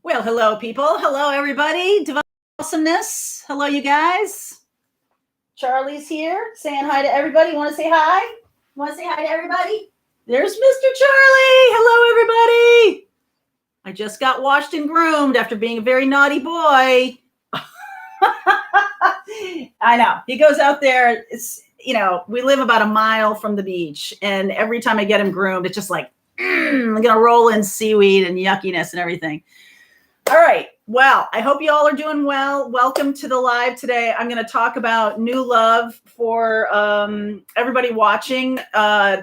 Well, hello, people. Hello, everybody. Divine Awesomeness. Hello, you guys. Charlie's here saying hi to everybody. You want to say hi? Want to say hi to everybody? There's Mr. Charlie. Hello, everybody. I just got washed and groomed after being a very naughty boy. I know. He goes out there. It's, we live about a mile from the beach. And every time I get him groomed, it's just like, I'm going to roll in seaweed and yuckiness and everything. All right. Well, I hope you all are doing well. Welcome to the live today. I'm going to talk about new love for everybody watching.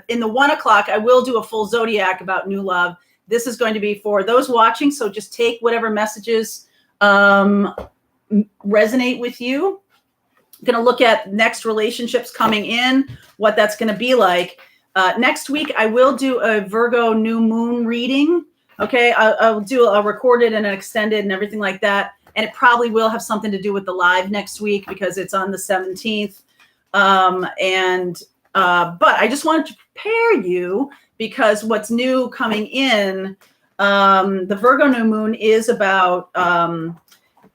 In the 1 o'clock, I will do a full Zodiac about new love. This is going to be for those watching. So just take whatever messages resonate with you. I'm going to look at next relationships coming in, what that's going to be like. Next week, I will do a Virgo new moon reading. Okay, I'll do a recorded and an extended and everything like that. And it probably will have something to do with the live next week because it's on the 17th. But I just wanted to prepare you because what's new coming in, the Virgo new moon is about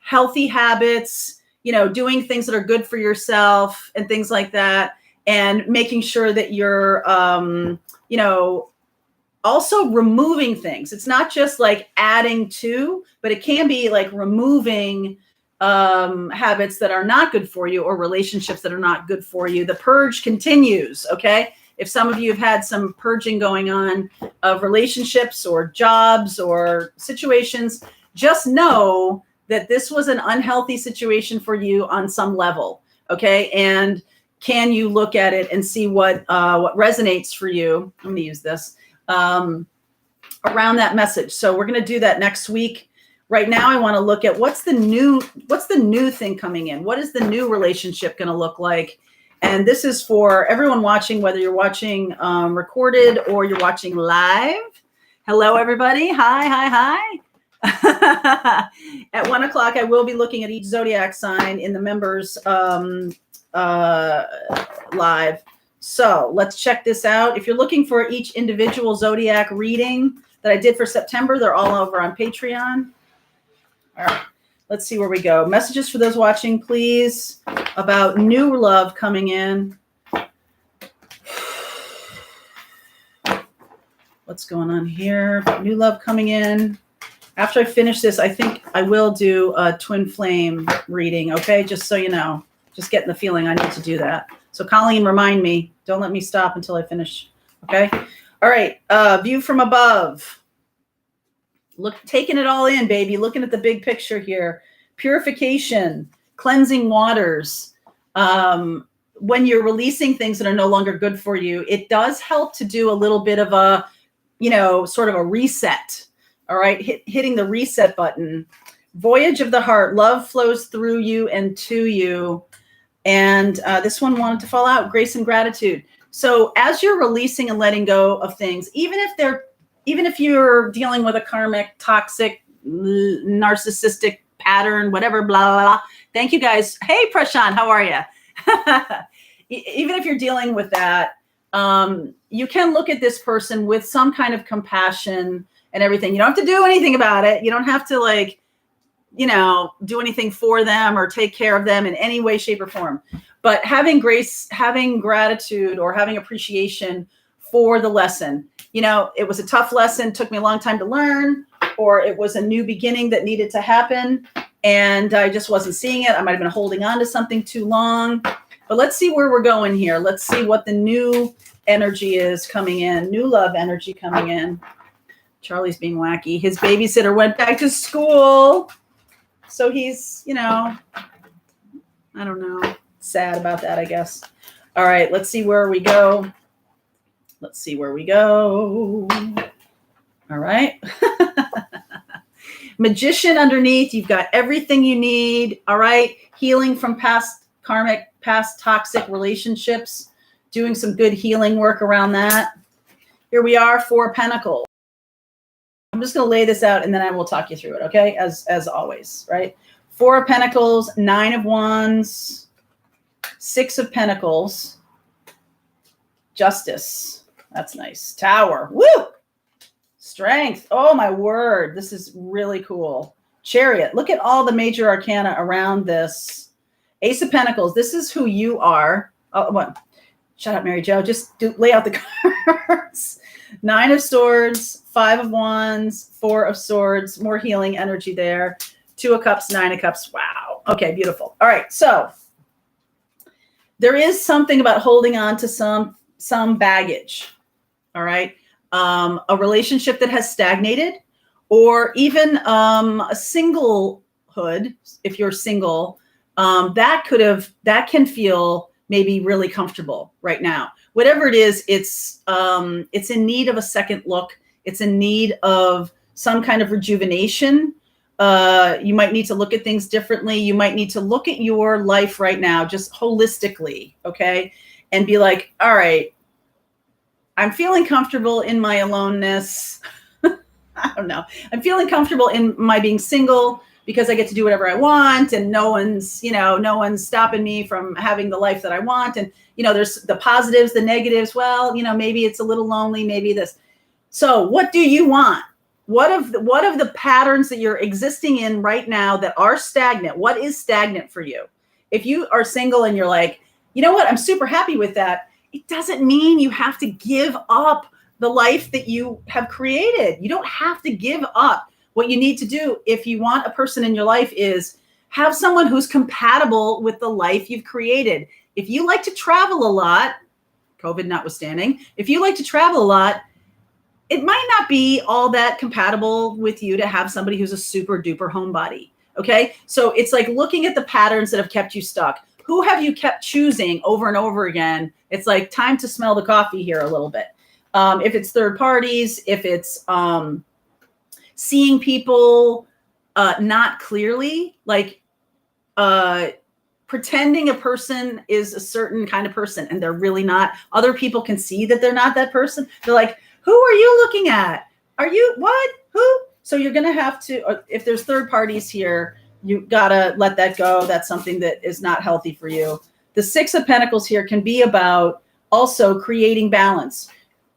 healthy habits, doing things that are good for yourself and things like that. And making sure that you're, also removing things. It's not just like adding to, but it can be like removing habits that are not good for you or relationships that are not good for you. The purge continues, okay? If some of you have had some purging going on of relationships or jobs or situations, just know that this was an unhealthy situation for you on some level, okay? And can you look at it and see what resonates for you? I'm going to use this. Around that message. So we're going to do that next week. Right now, I want to look at what's the new thing coming in. What is the new relationship going to look like? And this is for everyone watching, whether you're watching recorded or you're watching live. Hello, everybody. Hi. At 1 o'clock, I will be looking at each zodiac sign in the members live. So let's check this out. If you're looking for each individual zodiac reading that I did for September, they're all over on Patreon. All right, let's see where we go. Messages for those watching, please, about new love coming in. What's going on here? New love coming in. After I finish this, I think I will do a twin flame reading, okay? Just so you know. Just getting the feeling I need to do that. So Colleen, remind me. Don't let me stop until I finish. Okay. All right. View from above. Look, taking it all in, baby. Looking at the big picture here. Purification, cleansing waters. When you're releasing things that are no longer good for you, it does help to do a little bit of a, sort of a reset. All right. Hitting the reset button. Voyage of the heart. Love flows through you and to you. And this one wanted to fall out, grace and gratitude. So as you're releasing and letting go of things, even if you're dealing with a karmic, toxic, narcissistic pattern, whatever, blah, blah, blah. Thank you guys. Hey, Prashant, how are you? Even if you're dealing with that, you can look at this person with some kind of compassion and everything. You don't have to do anything about it. You don't have to do anything for them or take care of them in any way, shape, or form. But having grace, having gratitude, or having appreciation for the lesson. It was a tough lesson, took me a long time to learn, or it was a new beginning that needed to happen, and I just wasn't seeing it. I might have been holding on to something too long. But let's see where we're going here. Let's see what the new energy is coming in, new love energy coming in. Charlie's being wacky. His babysitter went back to school. So he's, I don't know, sad about that, I guess. All right, let's see where we go. All right. Magician underneath. You've got everything you need. All right. Healing from past karmic, past toxic relationships. Doing some good healing work around that. Here we are, 4 Pentacles. I'm just going to lay this out and then I will talk you through it, okay? As always, right? 4 of Pentacles, 9 of Wands, 6 of Pentacles, Justice. That's nice. Tower. Woo! Strength. Oh, my word. This is really cool. Chariot. Look at all the major arcana around this. Ace of Pentacles. This is who you are. Oh, what? Shut up, Mary Jo. Just lay out the cards. 9 of Swords, 5 of Wands, 4 of Swords. More healing energy there. 2 of Cups, 9 of Cups. Wow. Okay, beautiful. All right, so there is something about holding on to some baggage. All right. A relationship that has stagnated, or even a singlehood, if you're single, that can feel maybe really comfortable right now. Whatever it is, it's in need of a second look. It's in need of some kind of rejuvenation. You might need to look at things differently. You might need to look at your life right now, just holistically, okay? And be like, all right, I'm feeling comfortable in my aloneness. I don't know. I'm feeling comfortable in my being single because I get to do whatever I want, and no one's stopping me from having the life that I want. And, there's the positives, the negatives. Well, maybe it's a little lonely, maybe this. So what do you want? What of the patterns that you're existing in right now that are stagnant? What is stagnant for you? If you are single and you're like, you know what, I'm super happy with that, it doesn't mean you have to give up the life that you have created. You don't have to give up. What you need to do if you want a person in your life is have someone who's compatible with the life you've created. If you like to travel a lot, COVID notwithstanding, if you like to travel a lot, it might not be all that compatible with you to have somebody who's a super duper homebody. Okay. So it's like looking at the patterns that have kept you stuck. Who have you kept choosing over and over again? It's like time to smell the coffee here a little bit. If it's third parties, if it's seeing people not clearly, like pretending a person is a certain kind of person and they're really not. Other people can see that they're not that person. They're like, who are you looking at? Are you what? Who? So you're going to have to, if there's third parties here, you got to let that go. That's something that is not healthy for you. The 6 of Pentacles here can be about also creating balance.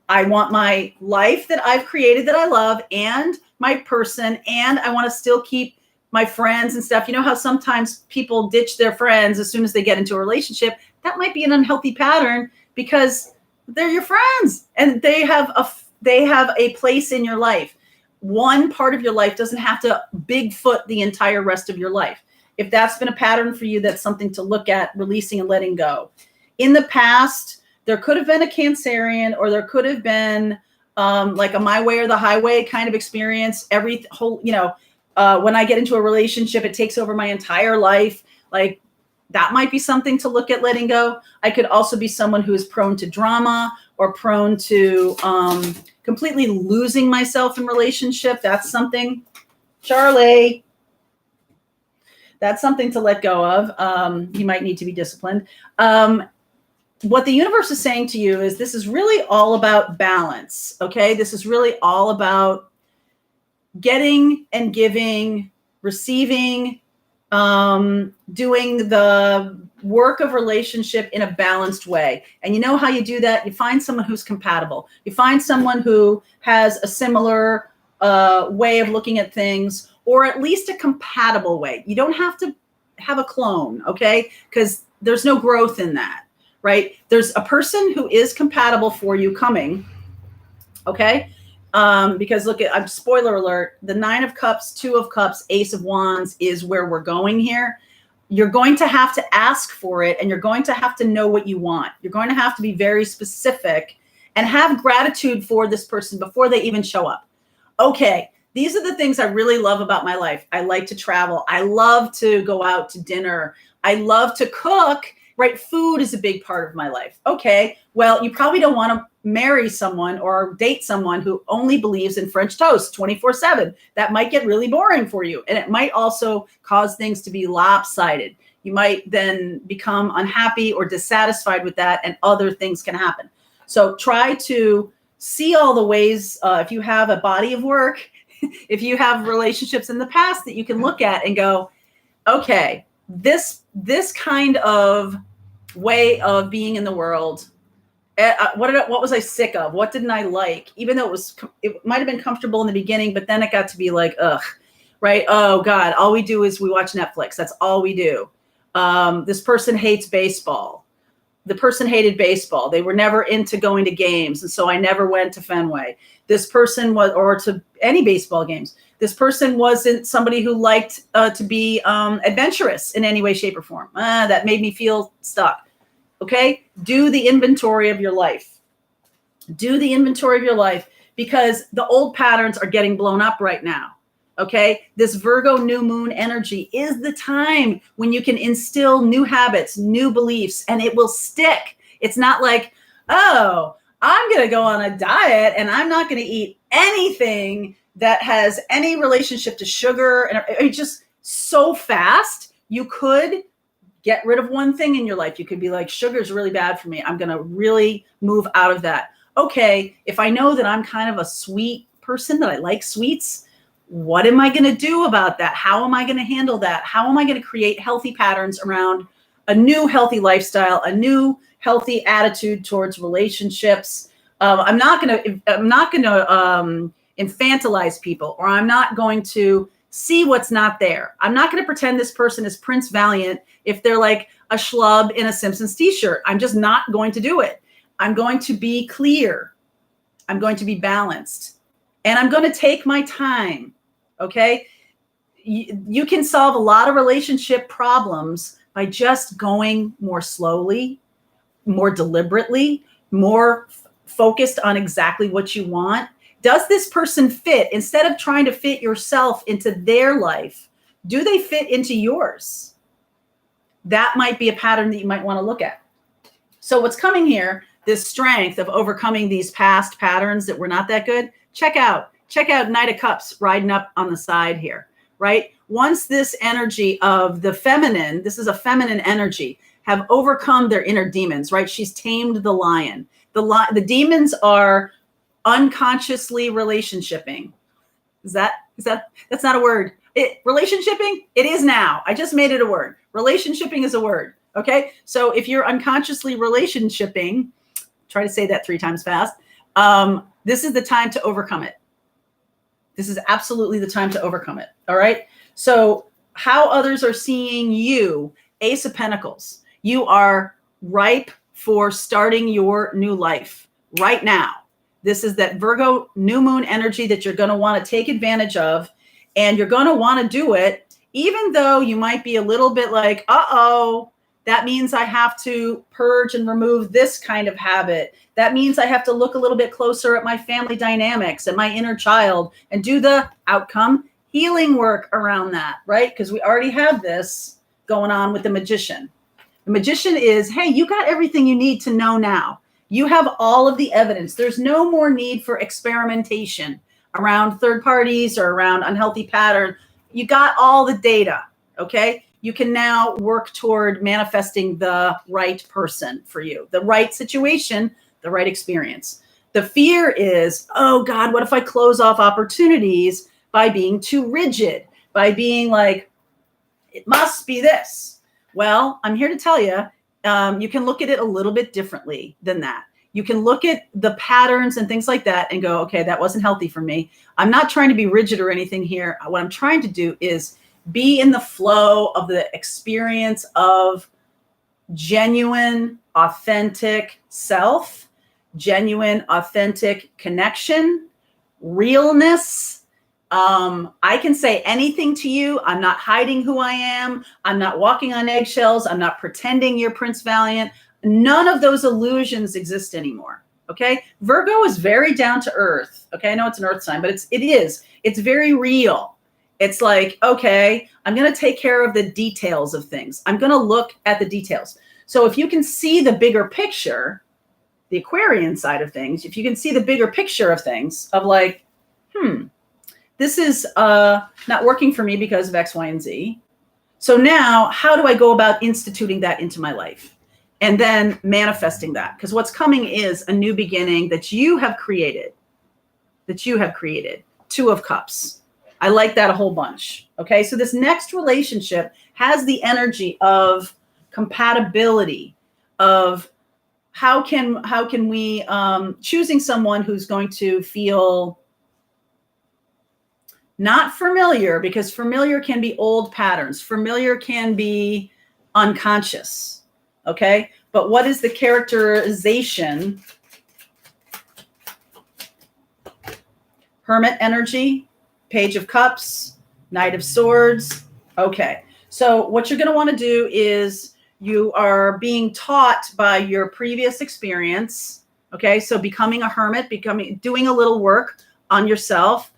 I want my life that I've created that I love and my person, and I want to still keep my friends and stuff. You know how sometimes people ditch their friends as soon as they get into a relationship? That might be an unhealthy pattern because they're your friends and they have a place in your life. One part of your life doesn't have to Bigfoot the entire rest of your life. If that's been a pattern for you, that's something to look at, releasing and letting go. In the past, there could have been a Cancerian, or there could have been like a my way or the highway kind of experience. When I get into a relationship, it takes over my entire life. Like that might be something to look at letting go. I could also be someone who is prone to drama or prone to completely losing myself in relationship. That's something, Charlie, that's something to let go of. You might need to be disciplined. What the universe is saying to you is this is really all about balance. Okay. This is really all about getting and giving, receiving, doing the work of relationship in a balanced way. And you know how you do that? You find someone who's compatible. You find someone who has a similar way of looking at things, or at least a compatible way. You don't have to have a clone, okay? Because there's no growth in that, right? There's a person who is compatible for you coming, okay? Because look at, spoiler alert, the 9 of Cups, 2 of Cups, Ace of Wands is where we're going here. You're going to have to ask for it, and you're going to have to know what you want. You're going to have to be very specific and have gratitude for this person before they even show up. Okay, these are the things I really love about my life. I like to travel. I love to go out to dinner. I love to cook, right? Food is a big part of my life. Okay, well, you probably don't want to marry someone or date someone who only believes in French toast 24/7. That might get really boring for you. And it might also cause things to be lopsided. You might then become unhappy or dissatisfied with that, and other things can happen. So try to see all the ways, if you have a body of work, if you have relationships in the past that you can look at and go, okay, this kind of way of being in the world, What was I sick of? What didn't I like? Even though it might have been comfortable in the beginning, but then it got to be like, ugh, right? Oh God, all we do is we watch Netflix. That's all we do. This person hates baseball. The person hated baseball. They were never into going to games. And so I never went to Fenway. This person was, or to any baseball games. This person wasn't somebody who liked to be adventurous in any way, shape, or form. That made me feel stuck. Okay? Do the inventory of your life. Do the inventory of your life, because the old patterns are getting blown up right now. Okay? This Virgo new moon energy is the time when you can instill new habits, new beliefs, and it will stick. It's not like, oh, I'm going to go on a diet and I'm not going to eat anything that has any relationship to sugar. And it's just so fast. You could get rid of one thing in your life. You could be like, sugar is really bad for me. I'm going to really move out of that. Okay, if I know that I'm kind of a sweet person, that I like sweets, what am I going to do about that? How am I going to handle that? How am I going to create healthy patterns around a new healthy lifestyle, a new healthy attitude towards relationships? I'm not going to infantilize people, or I'm not going to see what's not there. I'm not going to pretend this person is Prince Valiant if they're like a schlub in a Simpsons t-shirt. I'm just not going to do it. I'm going to be clear. I'm going to be balanced. And I'm going to take my time. Okay? You can solve a lot of relationship problems by just going more slowly, more deliberately, more focused on exactly what you want. Does this person fit? Instead of trying to fit yourself into their life, do they fit into yours? That might be a pattern that you might want to look at. So what's coming here, this strength of overcoming these past patterns that were not that good, check out Knight of Cups riding up on the side here, right? Once this energy of the feminine, this is a feminine energy, have overcome their inner demons, right? She's tamed the lion. The demons are unconsciously relationshiping. That's not a word. Relationshiping, it is now. I just made it a word. Relationshiping is a word. Okay. So if you're unconsciously relationshiping, try to say that 3 times fast. This is the time to overcome it. This is absolutely the time to overcome it. All right. So how others are seeing you, Ace of Pentacles, you are ripe for starting your new life right now. This is that Virgo new moon energy that you're going to want to take advantage of, and you're going to want to do it, even though you might be a little bit like, uh-oh, that means I have to purge and remove this kind of habit. That means I have to look a little bit closer at my family dynamics and my inner child and do the outcome healing work around that, right? Because we already have this going on with the magician. The magician is, hey, you got everything you need to know now. You have all of the evidence. There's no more need for experimentation around third parties or around unhealthy pattern. You got all the data, okay? You can now work toward manifesting the right person for you, the right situation, the right experience. The fear is, oh God, what if I close off opportunities by being too rigid, by being like, it must be this. Well, I'm here to tell you, you can look at it a little bit differently than that. You can look at the patterns and things like that and go, okay, that wasn't healthy for me. I'm not trying to be rigid or anything here. What I'm trying to do is be in the flow of the experience of genuine, authentic self, genuine, authentic connection, realness. I can say anything to you. I'm not hiding who I am. I'm not walking on eggshells. I'm not pretending you're Prince Valiant. None of those illusions exist anymore. Okay. Virgo is very down to earth. Okay. I know it's an earth sign, but it's very real. It's like, okay, I'm going to take care of the details of things. I'm going to look at the details. So if you can see the bigger picture, the Aquarian side of things, if you can see the bigger picture of things of like, this is not working for me because of X, Y, and Z. So now how do I go about instituting that into my life? And then manifesting that, because what's coming is a new beginning that you have created, 2 of Cups. I like that a whole bunch. Okay. So this next relationship has the energy of compatibility, of how can we choosing someone who's going to feel not familiar, because familiar can be old patterns. Familiar can be unconscious. Okay. But what is the characterization? Hermit energy, Page of Cups, Knight of Swords. Okay. So what you're going to want to do is you are being taught by your previous experience. Okay. So becoming a hermit, doing a little work on yourself.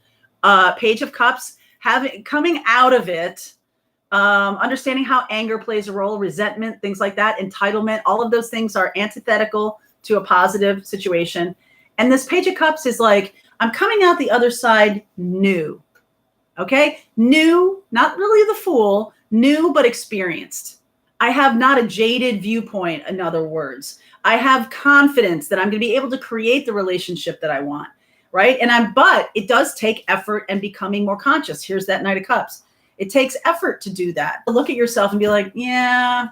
Page of Cups, coming out of it, understanding how anger plays a role, resentment, things like that, entitlement, all of those things are antithetical to a positive situation. And this Page of Cups is like, I'm coming out the other side new. Okay. New, not really the fool, new, but experienced. I have not a jaded viewpoint. In other words, I have confidence that I'm going to be able to create the relationship that I want. Right. But it does take effort and becoming more conscious. Here's that Knight of Cups. It takes effort to do that. Look at yourself and be like, yeah,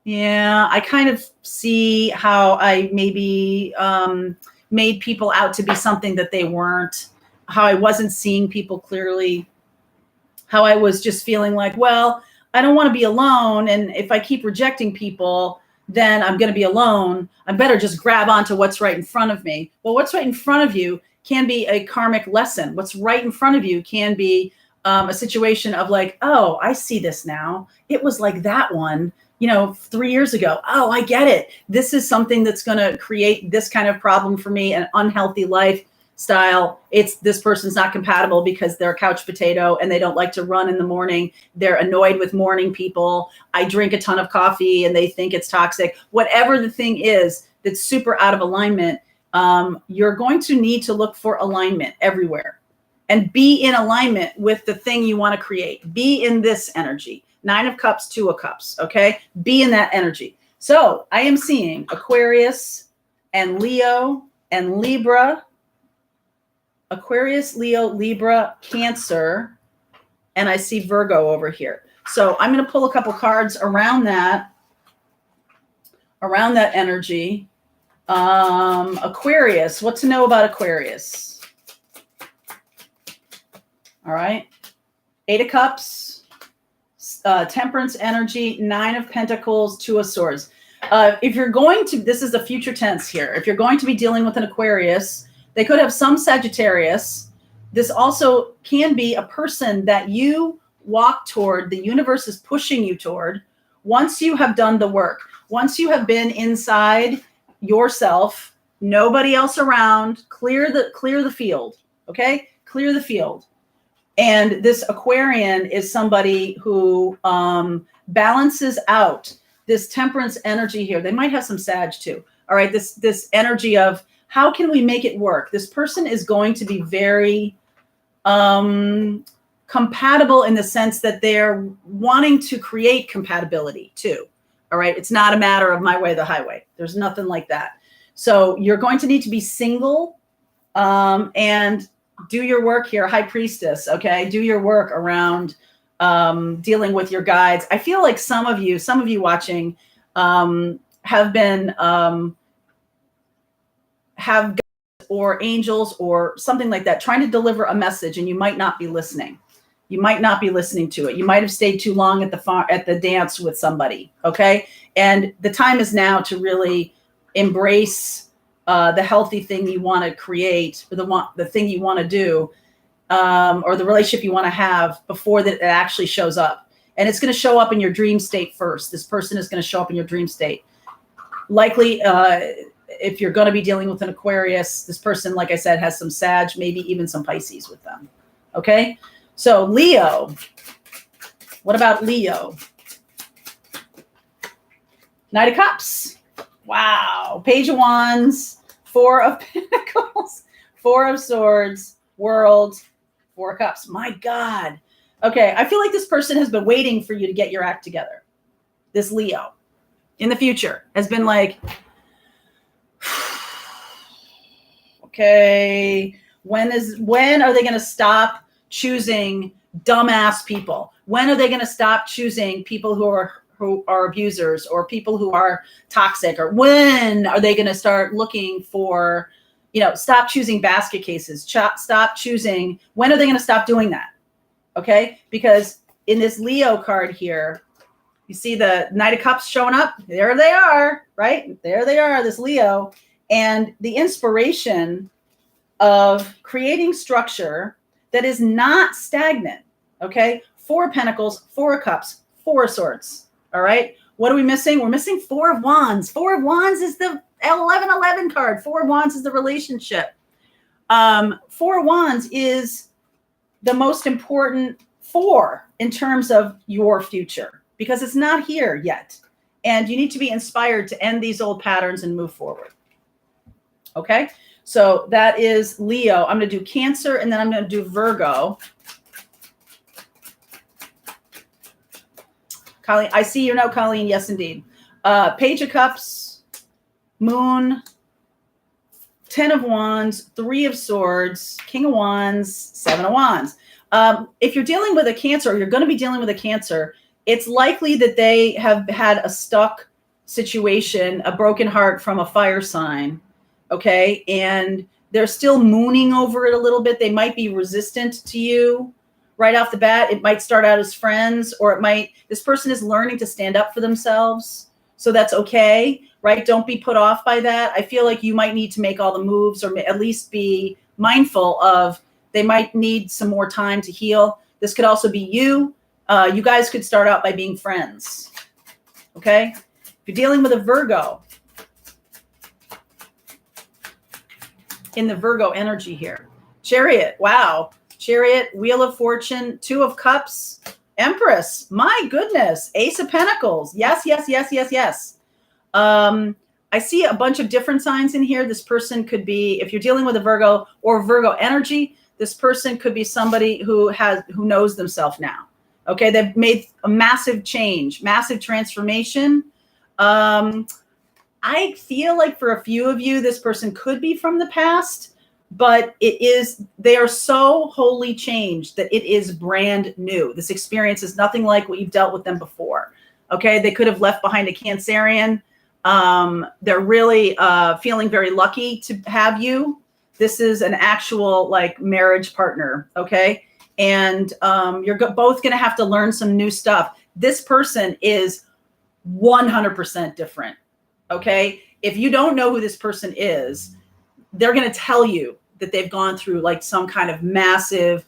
I kind of see how I maybe made people out to be something that they weren't, how I wasn't seeing people clearly, how I was just feeling like, well, I don't want to be alone. And if I keep rejecting people, then I'm going to be alone. I better just grab onto what's right in front of me. Well, what's right in front of you can be a karmic lesson. What's right in front of you can be a situation of like, oh, I see this now. It was like that one, 3 years ago. Oh, I get it. This is something that's going to create this kind of problem for me, an unhealthy lifestyle. This person's not compatible because they're a couch potato and they don't like to run in the morning. They're annoyed with morning people. I drink a ton of coffee and they think it's toxic. Whatever the thing is that's super out of alignment, you're going to need to look for alignment everywhere and be in alignment with the thing you want to create. Be in this energy. 9 of Cups, 2 of Cups. Okay. Be in that energy. So I am seeing Aquarius and Leo and Libra, Aquarius, Leo, Libra, Cancer, and I see Virgo over here. So I'm going to pull a couple cards around that energy. Aquarius, what to know about Aquarius? All right. 8 of Cups, Temperance energy, 9 of Pentacles, 2 of Swords. If you're going to, this is the future tense here. If you're going to be dealing with an Aquarius, they could have some Sagittarius. This also can be a person that you walk toward, the universe is pushing you toward, once you have done the work, once you have been inside yourself, nobody else around, clear the field. Okay. Clear the field. And this Aquarian is somebody who balances out this temperance energy here. They might have some Sag too. All right. This energy of how can we make it work? This person is going to be very compatible in the sense that they're wanting to create compatibility too. All right. It's not a matter of my way or the highway. There's nothing like that. So you're going to need to be single and do your work here, High Priestess. Okay. Do your work around dealing with your guides. I feel like some of you watching have been, have guides or angels or something like that, trying to deliver a message, and you might not be listening. You might not be listening to it. You might have stayed too long at the dance with somebody. Okay. And the time is now to really embrace the healthy thing you want to create, or the thing you want to do, or the relationship you want to have before that it actually shows up. And it's going to show up in your dream state first. This person is going to show up in your dream state. Likely, if you're going to be dealing with an Aquarius, this person, like I said, has some Sag, maybe even some Pisces with them. Okay. So Leo, what about Leo? Knight of Cups. Wow. Page of Wands, 4 of Pentacles, 4 of Swords, World, 4 of Cups. My God. Okay. I feel like this person has been waiting for you to get your act together. This Leo in the future has been like, okay, when are they going to stop choosing dumbass people? When are they going to stop choosing people who are who are abusers or people who are toxic, or when are they going to start looking for, stop choosing basket cases, stop choosing, when are they going to stop doing that? Okay. Because in this Leo card here, you see the Knight of Cups showing up. There they are, right? There they are, this Leo. And the inspiration of creating structure that is not stagnant. Okay. 4 of Pentacles, 4 of Cups, 4 of Swords. All right. What are we missing? We're missing 4 of Wands. 4 of Wands is the 1111 card. 4 of Wands is the relationship. 4 of Wands is the most important 4 in terms of your future, because it's not here yet. And you need to be inspired to end these old patterns and move forward. Okay. So that is Leo. I'm going to do Cancer, and then I'm going to do Virgo. Colleen, I see you now, Colleen. Yes, indeed. Page of Cups, Moon, 10 of Wands, 3 of Swords, King of Wands, 7 of Wands. If you're dealing with a Cancer, or you're going to be dealing with a Cancer, it's likely that they have had a stuck situation, a broken heart from a fire sign. Okay. And they're still mooning over it a little bit. They might be resistant to you right off the bat. It might start out as friends, or this person is learning to stand up for themselves. So that's okay, right? Don't be put off by that. I feel like you might need to make all the moves, or at least be mindful of, they might need some more time to heal. This could also be you. You guys could start out by being friends. Okay. If you're dealing with a Virgo, in the Virgo energy here, Chariot. Wow. Chariot, Wheel of Fortune, 2 of Cups, Empress. My goodness. Ace of Pentacles. Yes, yes, yes, yes, yes. I see a bunch of different signs in here. This person could be, if you're dealing with a Virgo or Virgo energy, this person could be somebody who knows themselves now. Okay. They've made a massive change, massive transformation. I feel like for a few of you, this person could be from the past, but they are so wholly changed that it is brand new. This experience is nothing like what you've dealt with them before. Okay. They could have left behind a Cancerian. They're really feeling very lucky to have you. This is an actual marriage partner. Okay. And you're both going to have to learn some new stuff. This person is 100% different. Okay. If you don't know who this person is, they're going to tell you that they've gone through some kind of massive,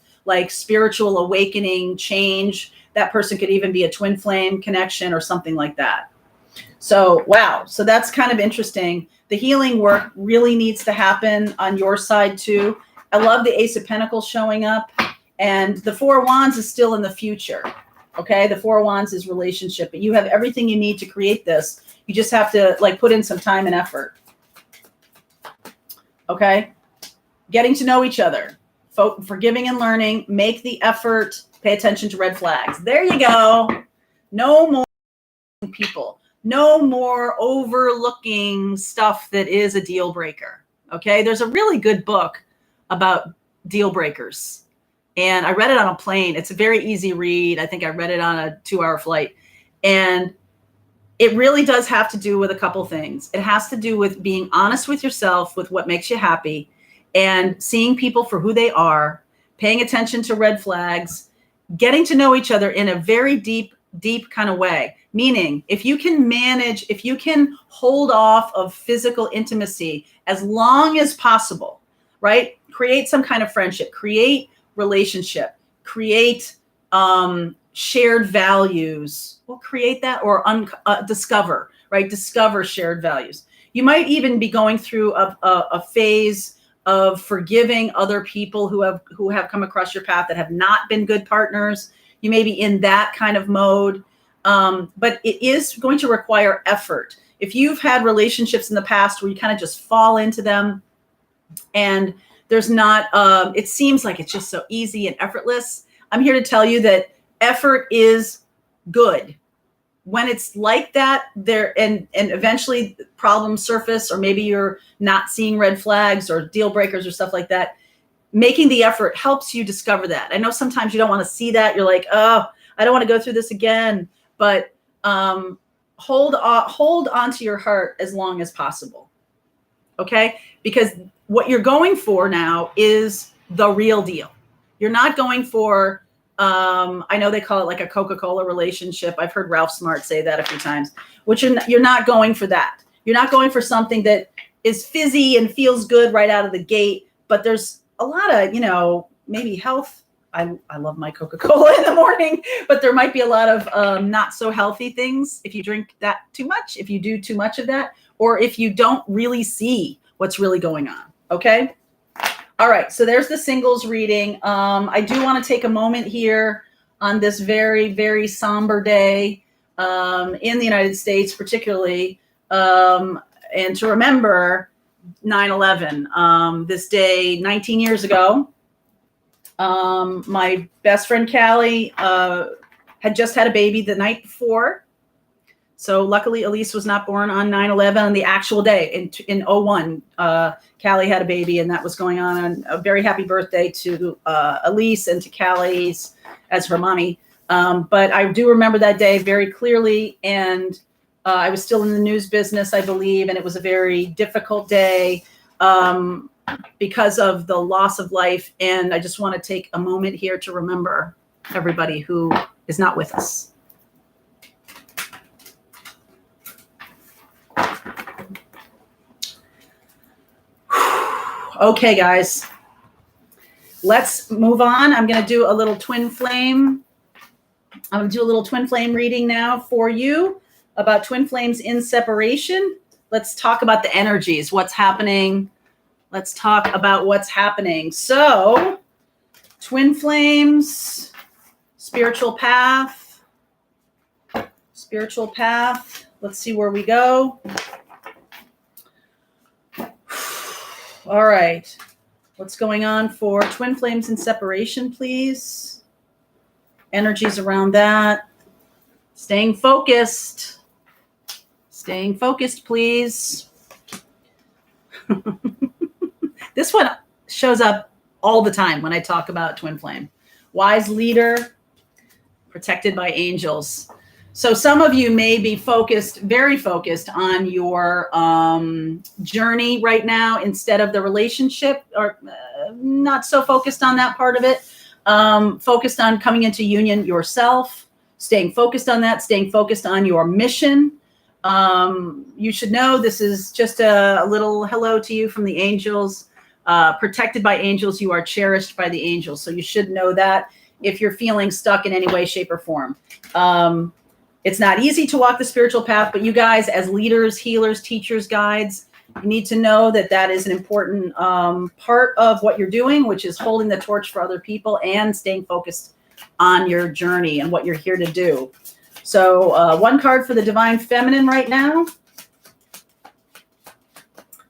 spiritual awakening change. That person could even be a twin flame connection or something like that. So, wow. So that's kind of interesting. The healing work really needs to happen on your side too. I love the Ace of Pentacles showing up, and the 4 of Wands is still in the future. Okay. The 4 of Wands is relationship, but you have everything you need to create this. You just have to put in some time and effort. Okay. Getting to know each other, forgiving and learning, make the effort, pay attention to red flags. There you go. No more people, no more overlooking stuff that is a deal breaker. Okay. There's a really good book about deal breakers, and I read it on a plane. It's a very easy read. I think I read it on a 2-hour flight, and it really does have to do with a couple things. It has to do with being honest with yourself, with what makes you happy, and seeing people for who they are, paying attention to red flags, getting to know each other in a very deep kind of way. Meaning, if you can hold off of physical intimacy as long as possible, right? Create some kind of friendship, create relationship, create shared values. We'll create that, or discover, right? Discover shared values. You might even be going through a phase of forgiving other people who have come across your path that have not been good partners. You may be in that kind of mode, but it is going to require effort. If you've had relationships in the past where you kind of just fall into them, and there's not, it seems like it's just so easy and effortless, I'm here to tell you that effort is good. When it's like that, and eventually problems surface, or maybe you're not seeing red flags or deal breakers or stuff like that, making the effort helps you discover that. I know sometimes you don't want to see that. You're like, oh, I don't want to go through this again. But hold on to your heart as long as possible. Okay? Because what you're going for now is the real deal. You're not going for, I know they call it like a Coca-Cola relationship. I've heard Ralph Smart say that a few times, which you're not going for that. You're not going for something that is fizzy and feels good right out of the gate, but there's a lot of, maybe health. I love my Coca-Cola in the morning, but there might be a lot of not so healthy things if you drink that too much, if you do too much of that, or if you don't really see what's really going on. Okay. All right. So there's the singles reading. I do want to take a moment here on this very, very somber day in the United States, particularly, and to remember 9/11, this day 19 years ago. My best friend Callie had just had a baby the night before. So luckily Elise was not born on 9/11 on the actual day. In 01, Callie had a baby, and that was going on. And a very happy birthday to Elise and to Callie's as her mommy. But I do remember that day very clearly. And I was still in the news business, I believe. And it was a very difficult day because of the loss of life. And I just want to take a moment here to remember everybody who is not with us. Okay, guys, let's move on. I'm going to do a little twin flame. I'm going to do a little twin flame reading now for you about twin flames in separation. Let's talk about the energies, what's happening. Let's talk about what's happening. So, twin flames, spiritual path. Let's see where we go. All right. What's going on for twin flames in separation, please? Energies around that. Staying focused. Staying focused, please. This one shows up all the time when I talk about twin flame. Wise leader, protected by angels. So some of you may be focused, very focused on your journey right now instead of the relationship, or not so focused on that part of it. Focused on coming into union yourself, staying focused on that, staying focused on your mission. You should know this is just a little hello to you from the angels. Protected by angels, you are cherished by the angels. So you should know that if you're feeling stuck in any way, shape, or form. It's not easy to walk the spiritual path, but you guys as leaders, healers, teachers, guides, you need to know that that is an important part of what you're doing, which is holding the torch for other people and staying focused on your journey and what you're here to do. So one card for the divine feminine right now.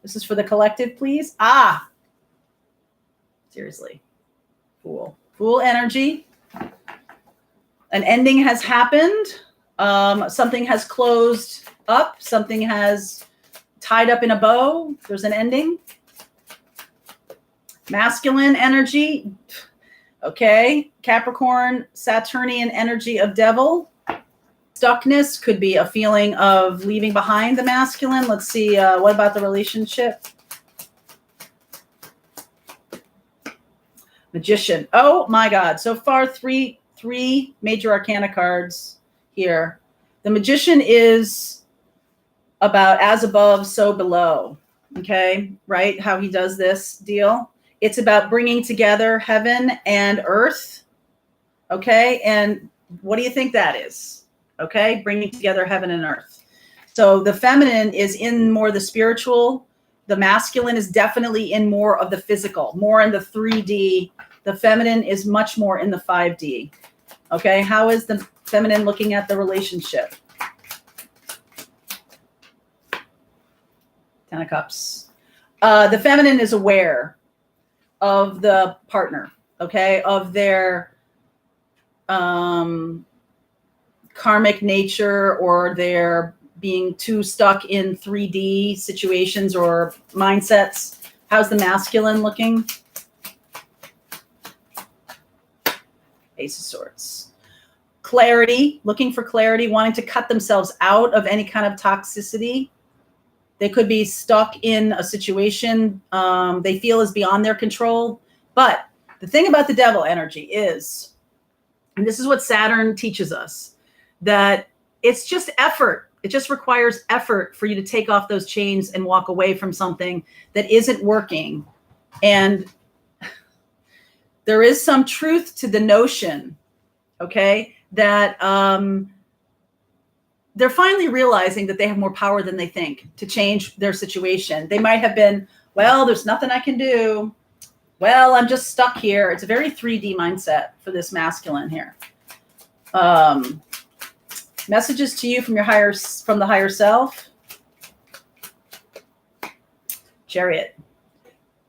This is for the collective, please. Seriously. Fool energy. An ending has happened. Something has closed up. Something has tied up in a bow. There's an ending. Masculine energy. Okay. Capricorn, Saturnian energy of devil. Stuckness could be a feeling of leaving behind the masculine. Let's see. What about the relationship? Magician. Oh my God. So far, three major arcana cards here. The Magician is about as above, so below. Okay, right? How he does this deal. It's about bringing together heaven and earth. Okay, and what do you think that is? Okay, bringing together heaven and earth. So the feminine is in more the spiritual. The masculine is definitely in more of the physical, more in the 3D. The feminine is much more in the 5D. Okay, how is the feminine looking at the relationship? Ten of Cups. The feminine is aware of the partner, okay, of their karmic nature, or their being too stuck in 3D situations or mindsets. How's the masculine looking? Ace of Swords. clarity, looking for clarity, wanting to cut themselves out of any kind of toxicity. They could be stuck in a situation they feel is beyond their control. But the thing about the devil energy is, and this is what Saturn teaches us, that it's just effort. It just requires effort for you to take off those chains and walk away from something that isn't working. And there is some truth to the notion, okay, that they're finally realizing that they have more power than they think to change their situation. They might have been, well, there's nothing I can do. Well, I'm just stuck here. It's a very 3D mindset for this masculine here. Messages to you from the higher self. Chariot.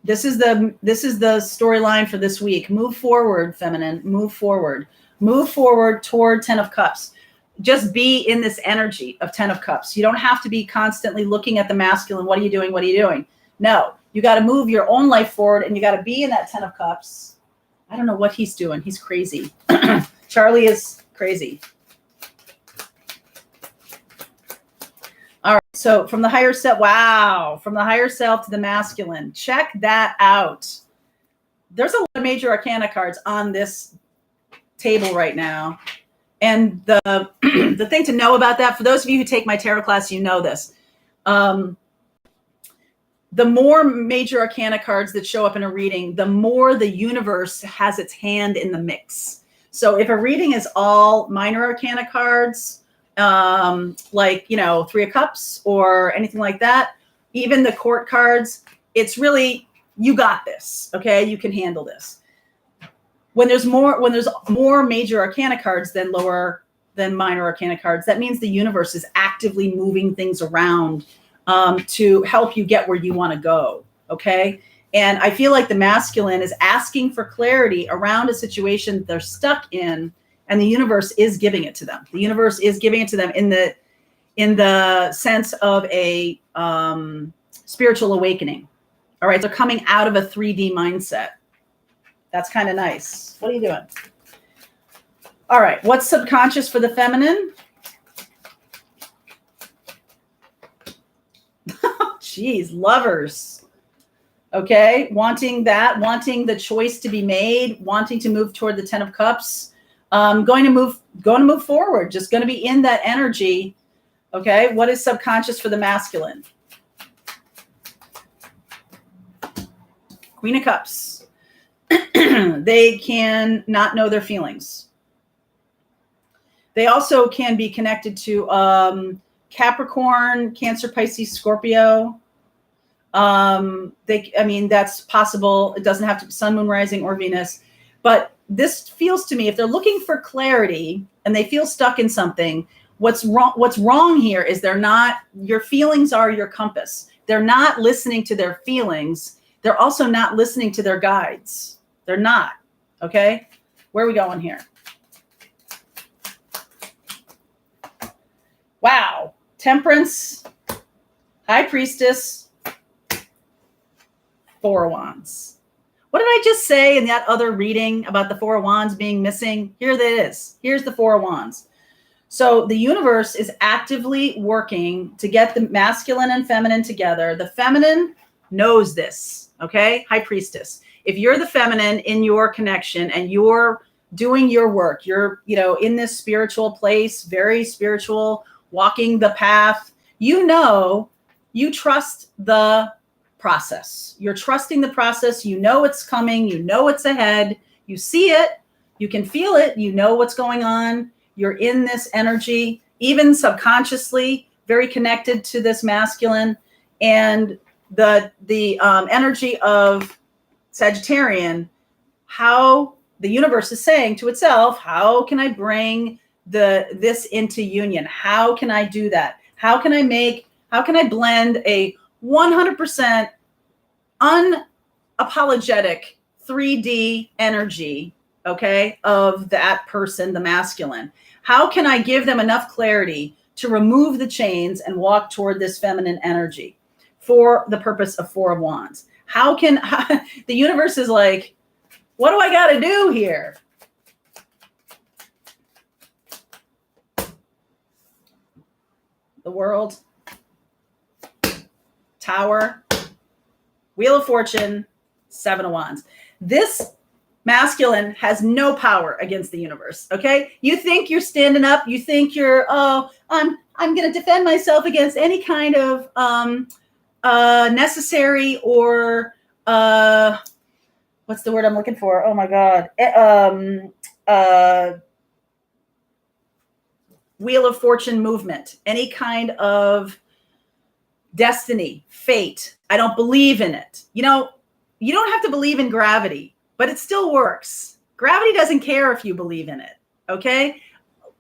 This is the storyline for this week. Move forward, feminine. Move forward. Move forward toward 10 of Cups. Just be in this energy of 10 of Cups. You don't have to be constantly looking at the masculine. What are you doing? What are you doing? No, you got to move your own life forward, and you got to be in that 10 of Cups. I don't know what he's doing. He's crazy. Charlie is crazy. All right. So from the higher self, wow. From the higher self to the masculine. Check that out. There's a lot of major arcana cards on this table right now. And the the thing to know about that, for those of you who take my tarot class, you know this. The more major arcana cards that show up in a reading, the more the universe has its hand in the mix. So if a reading is all minor arcana cards, like, you know, 3 of Cups or anything like that, even the court cards, it's really, you got this, okay? You can handle this. When there's more major arcana cards than minor arcana cards, that means the universe is actively moving things around to help you get where you want to go, okay? And I feel like the masculine is asking for clarity around a situation that they're stuck in, and the universe is giving it to them. The universe is giving it to them in the sense of a spiritual awakening. All right, they're coming out of a 3D mindset. That's kind of nice. What are you doing? All right, what's subconscious for the feminine? Geez, lovers. Okay, wanting the choice to be made, wanting to move toward the 10 of Cups, going to move forward, just going to be in that energy. Okay, what is subconscious for the masculine? Queen of Cups. They can not know their feelings. They also can be connected to Capricorn, Cancer, Pisces, Scorpio. That's possible. It doesn't have to be Sun, Moon, Rising, or Venus. But this feels to me, if they're looking for clarity and they feel stuck in something, what's wrong here is your feelings are your compass. They're not listening to their feelings. They're also not listening to their guides. They're not. Okay? Where are we going here? Wow. Temperance, High Priestess, 4 of Wands. What did I just say in that other reading about the 4 of Wands being missing? Here that is. Here's the 4 of Wands. So the universe is actively working to get the masculine and feminine together. The feminine knows this, okay? High Priestess. If you're the feminine in your connection and you're doing your work, you're, in this spiritual place, very spiritual, walking the path, you trust the process. You're trusting the process. You know it's coming. You know it's ahead. You see it. You can feel it. You know what's going on. You're in this energy, even subconsciously, very connected to this masculine. And the energy of Sagittarian, how the universe is saying to itself, how can I bring this into union? How can I do that? How can I blend a 100% unapologetic 3D energy, okay, of that person, the masculine? How can I give them enough clarity to remove the chains and walk toward this feminine energy for the purpose of 4 of Wands? The universe is like, what do I got to do here? the World, Tower, Wheel of Fortune, Seven of Wands. This masculine has no power against the universe. Okay. You think you're standing up. You think you're, I'm going to defend myself against any kind of necessary or what's the word I'm looking for? Oh my God. Wheel of Fortune movement, any kind of destiny, fate. I don't believe in it. You know, you don't have to believe in gravity, but it still works. Gravity doesn't care if you believe in it. Okay.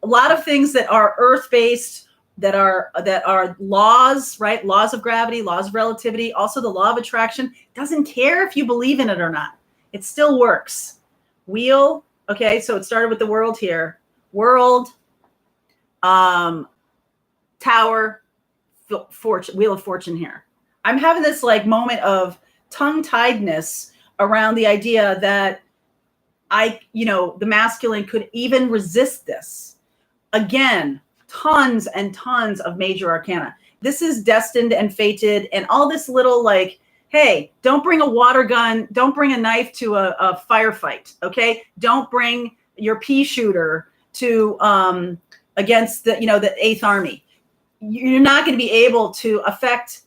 A lot of things that are earth-based, that are laws, right? Laws of gravity, laws of relativity, also the law of attraction, doesn't care if you believe in it or not. It still works. Wheel. Okay. So it started with the world here. World, Tower, Fortune, Wheel of Fortune here. I'm having this like moment of tongue-tiedness around the idea that the masculine could even resist this. Again, tons and tons of major arcana. This is destined and fated, and all this little like, hey, don't bring a water gun, don't bring a knife to a firefight, okay? Don't bring your pea shooter to against the Eighth Army. You're not going to be able to affect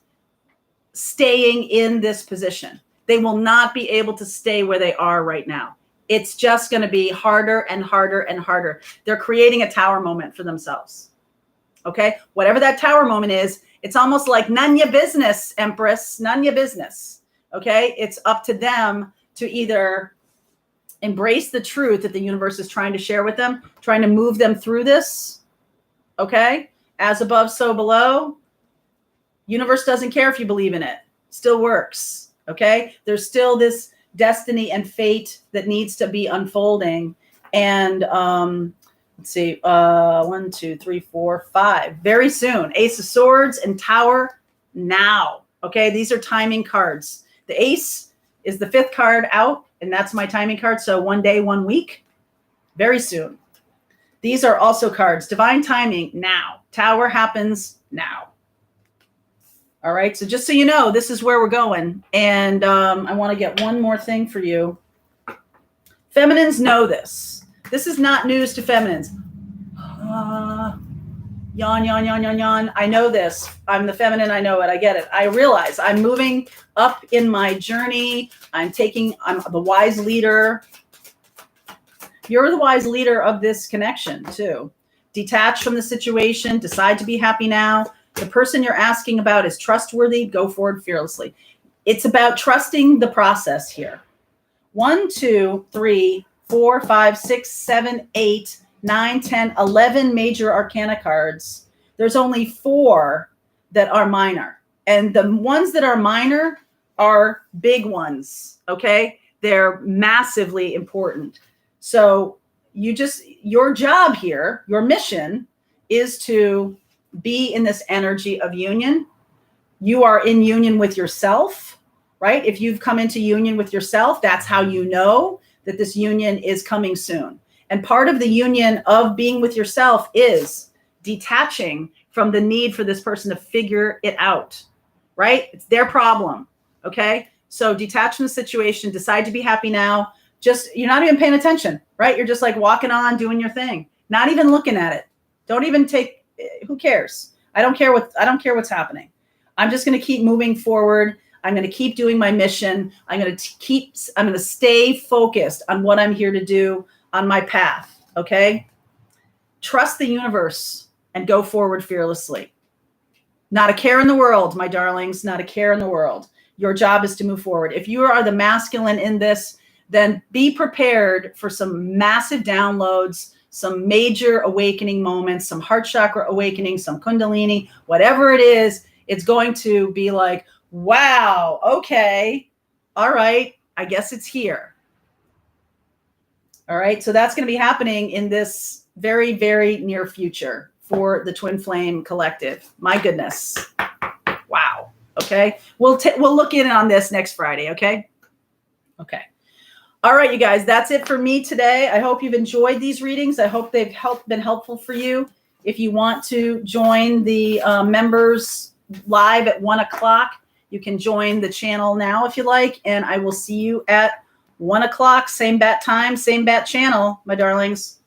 staying in this position. They will not be able to stay where they are right now. It's just going to be harder and harder and harder. They're creating a tower moment for themselves. Okay. Whatever that tower moment is, it's almost like none your business, Empress, none your business. Okay. It's up to them to either embrace the truth that the universe is trying to share with them, trying to move them through this. Okay. As above, so below. Universe doesn't care if you believe in it. Still works. Okay. There's still this destiny and fate that needs to be unfolding. And let's see, 1, 2, 3, 4, 5. Very soon. Ace of Swords and Tower now. Okay. These are timing cards. The Ace is the 5th card out, and that's my timing card. So 1 day, 1 week. Very soon. These are also cards. Divine timing now. Tower happens now. All right. So just so you know, this is where we're going. And I want to get one more thing for you. Feminines know this. This is not news to feminines. Yawn, yawn, yawn, yawn, yawn. I know this. I'm the feminine. I know it. I get it. I realize I'm moving up in my journey. I'm the wise leader. You're the wise leader of this connection too. Detach from the situation. Decide to be happy now. The person you're asking about is trustworthy. Go forward fearlessly. It's about trusting the process here. 1, 2, 3, 4, 5, 6, 7, 8, 9, 10, 11 major arcana cards. There's only 4 that are minor. And the ones that are minor are big ones. Okay. They're massively important. So your job here, your mission is to be in this energy of union. You are in union with yourself, right? If you've come into union with yourself, that's how you know that this union is coming soon. And part of the union of being with yourself is detaching from the need for this person to figure it out, right? It's their problem. Okay. So detach from the situation, decide to be happy now. You're not even paying attention, right? You're just like walking on, doing your thing, not even looking at it. Don't even who cares? I don't care what's happening. I'm just going to keep moving forward. I'm going to keep doing my mission. I'm going to stay focused on what I'm here to do on my path. Okay. Trust the universe and go forward fearlessly. Not a care in the world, my darlings, not a care in the world. Your job is to move forward. If you are the masculine in this, then be prepared for some massive downloads, some major awakening moments, some heart chakra awakening, some kundalini, whatever it is, it's going to be like, wow, okay, all right, I guess it's here. All right, so that's going to be happening in this very, very near future for the Twin Flame Collective. My goodness. Wow. Okay, we'll look in on this next Friday, okay? Okay. All right, you guys, that's it for me today. I hope you've enjoyed these readings. I hope they've been helpful for you. If you want to join the members live at 1 o'clock, you can join the channel now if you like, and I will see you at 1 o'clock, same bat time, same bat channel, my darlings.